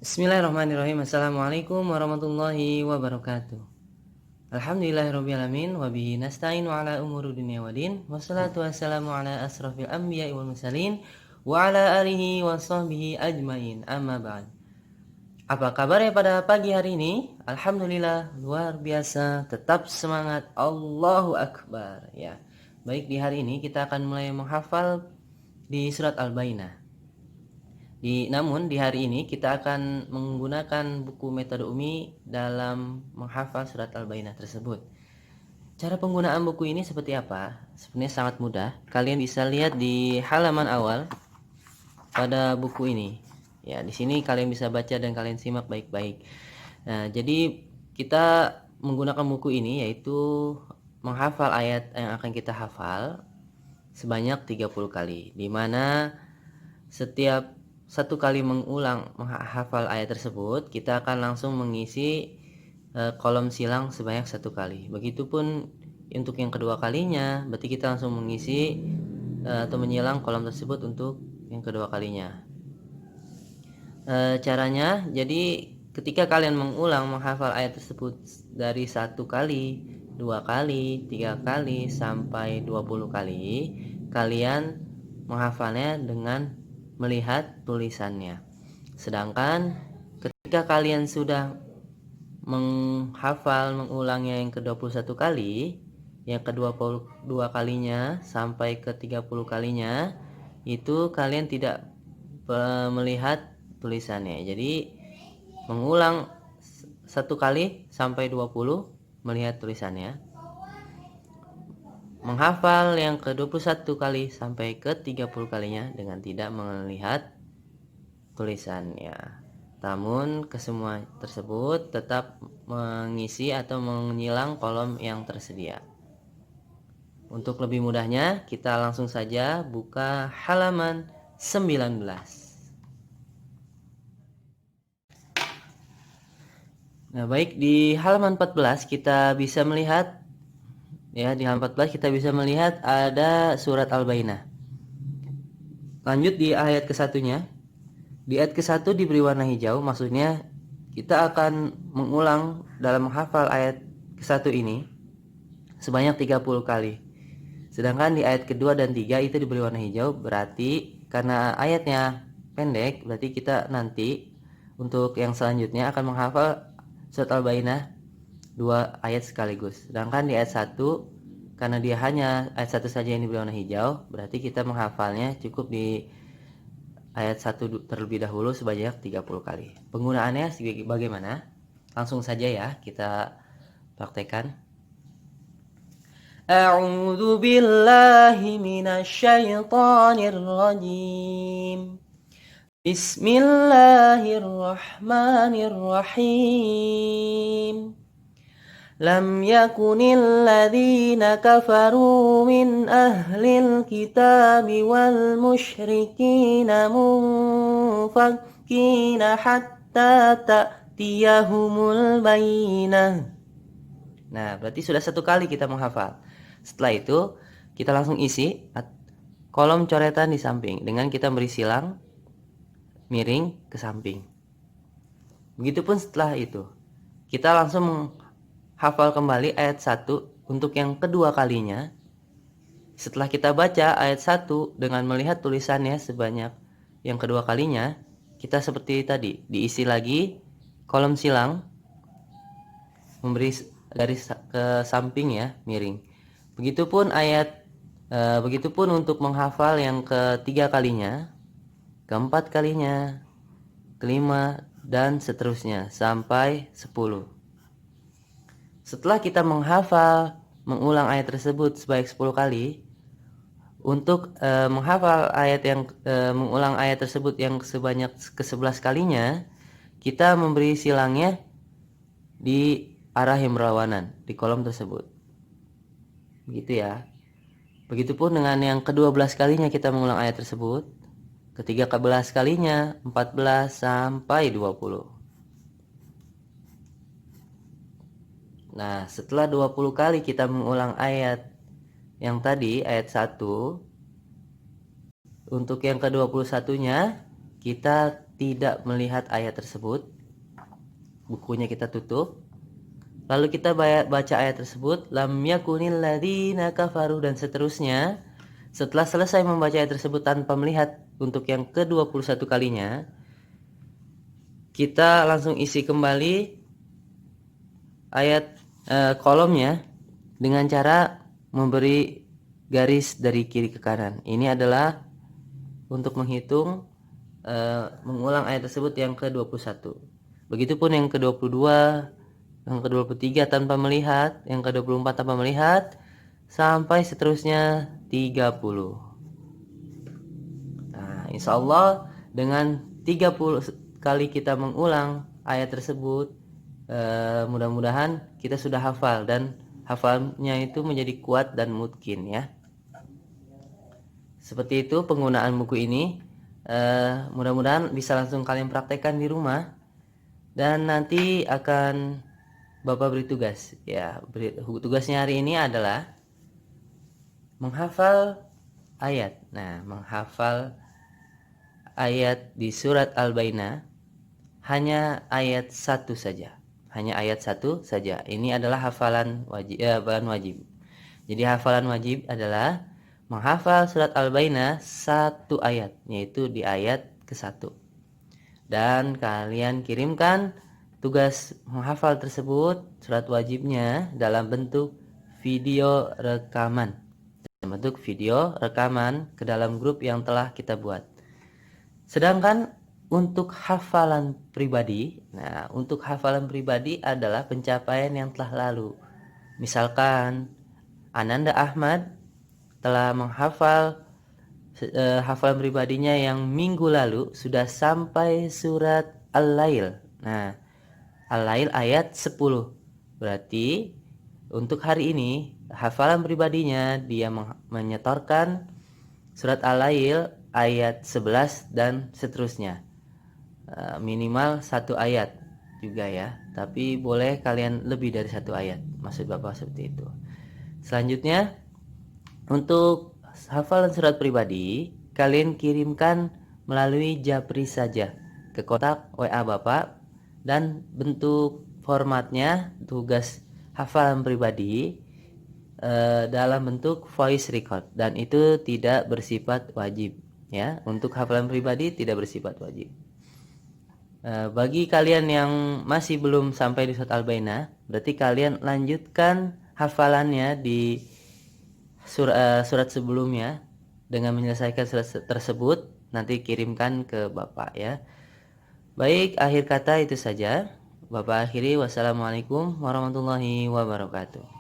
Bismillahirrahmanirrahim. Assalamualaikum warahmatullahi wabarakatuh. Alhamdulillahirrabbilalamin. Wabihi nasta'in wa ala umuri dunia wa din. Wassalatu wassalamu ala asrafil anbiya wal mursalin wa ala alihi wa sahbihi ajmain. Amma ba'd. Apa kabarnya pada pagi hari ini? Alhamdulillah, luar biasa, tetap semangat. Allahu Akbar. Ya. Baik, di hari ini kita akan mulai menghafal di surat Al-Bainah. Namun di hari ini kita akan menggunakan buku metode Umi dalam menghafal surat Al-Bainah tersebut. Cara penggunaan buku ini seperti apa? Sebenarnya sangat mudah. Kalian bisa lihat di halaman awal pada buku ini. Ya, di sini kalian bisa baca dan kalian simak baik-baik. Nah, jadi kita menggunakan buku ini yaitu menghafal ayat yang akan kita hafal sebanyak 30 kali, di mana setiap satu kali mengulang menghafal ayat tersebut, kita akan langsung mengisi kolom silang sebanyak satu kali. Begitupun untuk yang kedua kalinya, berarti kita langsung mengisi atau menyilang kolom tersebut untuk yang kedua kalinya. Caranya, jadi ketika kalian mengulang menghafal ayat tersebut dari satu kali, dua kali, tiga kali, sampai 20 kali, kalian menghafalnya dengan melihat tulisannya. Sedangkan ketika kalian sudah menghafal mengulangnya yang ke-21 kali, yang ke-22 kalinya sampai ke-30 kalinya, itu kalian tidak melihat tulisannya. Jadi mengulang satu kali sampai 20 melihat tulisannya. Menghafal yang ke-21 kali sampai ke-30 kalinya dengan tidak melihat tulisannya. Namun kesemua tersebut tetap mengisi atau menyilang kolom yang tersedia. Untuk lebih mudahnya, kita langsung saja buka halaman 19. Nah, baik, di halaman 14 kita bisa melihat di halaman 14 kita bisa melihat ada surat Al-Bainah. Lanjut di ayat ke-1-nya. Di ayat ke-1 diberi warna hijau, maksudnya kita akan mengulang dalam menghafal ayat ke-1 ini sebanyak 30 kali. Sedangkan di ayat kedua dan 3 itu diberi warna hijau, berarti karena ayatnya pendek, berarti kita nanti untuk yang selanjutnya akan menghafal surat Al-Bainah 2 ayat sekaligus. Sedangkan di ayat 1, karena dia hanya ayat 1 saja yang diberi warna hijau, berarti kita menghafalnya cukup di ayat 1 terlebih dahulu sebanyak 30 kali. Penggunaannya bagaimana? Langsung saja ya kita praktekkan. A'udzu billahi minasyaitonir rajim. Bismillahirrahmanirrahim. Lam yakunil ladzina kafaru min ahlil kitabi wal musyrikina munfakkina hatta ta'tiyahumul bayyinah. Nah, berarti sudah satu kali kita menghafal. Setelah itu, kita langsung isi kolom coretan di samping dengan kita beri silang miring ke samping. Begitupun setelah itu, kita langsung hafal kembali ayat 1 untuk yang kedua kalinya. Setelah kita baca ayat 1 dengan melihat tulisannya sebanyak yang kedua kalinya, kita seperti tadi, diisi lagi kolom silang, memberi garis ke samping ya, miring. Begitupun untuk menghafal yang ketiga kalinya, keempat kalinya, kelima, dan seterusnya sampai 10. Setelah kita mengulang ayat tersebut sebanyak 10 kali, untuk menghafal mengulang ayat tersebut yang sebanyak ke-11 kalinya, kita memberi silangnya di arah yang berlawanan di kolom tersebut. Begitu ya. Begitupun dengan yang ke-12 kalinya kita mengulang ayat tersebut, ke-13 kalinya, 14 sampai 20. Nah, setelah 20 kali kita mengulang ayat yang tadi, ayat 1, untuk yang ke-21-nya kita tidak melihat ayat tersebut, bukunya kita tutup, lalu kita baca ayat tersebut, lam yakunil ladzina kafaru, dan seterusnya. Setelah selesai membaca ayat tersebut tanpa melihat untuk yang ke-21 kalinya, kita langsung isi kembali ayat kolomnya dengan cara memberi garis dari kiri ke kanan. Ini adalah untuk menghitung mengulang ayat tersebut yang ke-21. Begitupun yang ke-22, yang ke-23 tanpa melihat, yang ke-24 tanpa melihat, sampai seterusnya 30. Nah, insya Allah dengan 30 kali kita mengulang ayat tersebut, mudah-mudahan kita sudah hafal dan hafalnya itu menjadi kuat dan mungkin ya. Seperti itu penggunaan buku ini. Mudah-mudahan bisa langsung kalian praktekkan di rumah, dan nanti akan Bapak beri tugas ya. Tugasnya hari ini adalah menghafal ayat. Nah, menghafal ayat di surat Al-Bayyinah hanya ayat 1 saja. Hanya ayat 1 saja. Ini adalah hafalan wajib, bukan wajib. Jadi hafalan wajib adalah menghafal surat Al-Bayyinah 1 ayat, yaitu di ayat ke-1. Dan kalian kirimkan tugas menghafal tersebut, surat wajibnya, dalam bentuk video rekaman. Dalam bentuk video rekaman ke dalam grup yang telah kita buat. Sedangkan untuk hafalan pribadi, nah untuk hafalan pribadi adalah pencapaian yang telah lalu. Misalkan Ananda Ahmad telah menghafal hafalan pribadinya yang minggu lalu sudah sampai surat Al-Lail. Nah, Al-Lail ayat 10. Berarti untuk hari ini hafalan pribadinya dia menyetorkan surat Al-Lail ayat 11 dan seterusnya. Minimal 1 ayat juga ya, tapi boleh kalian lebih dari 1 ayat. Maksud Bapak seperti itu. Selanjutnya, untuk hafalan surat pribadi, kalian kirimkan melalui Japri saja ke kotak WA Bapak, dan bentuk formatnya tugas hafalan pribadi dalam bentuk voice record, dan itu tidak bersifat wajib ya. Untuk hafalan pribadi tidak bersifat wajib. Bagi kalian yang masih belum sampai di surat Al-Bayyinah, berarti kalian lanjutkan hafalannya di surat sebelumnya dengan menyelesaikan surat tersebut, nanti kirimkan ke Bapak ya. Baik, akhir kata itu saja. Bapak akhiri, wassalamualaikum warahmatullahi wabarakatuh.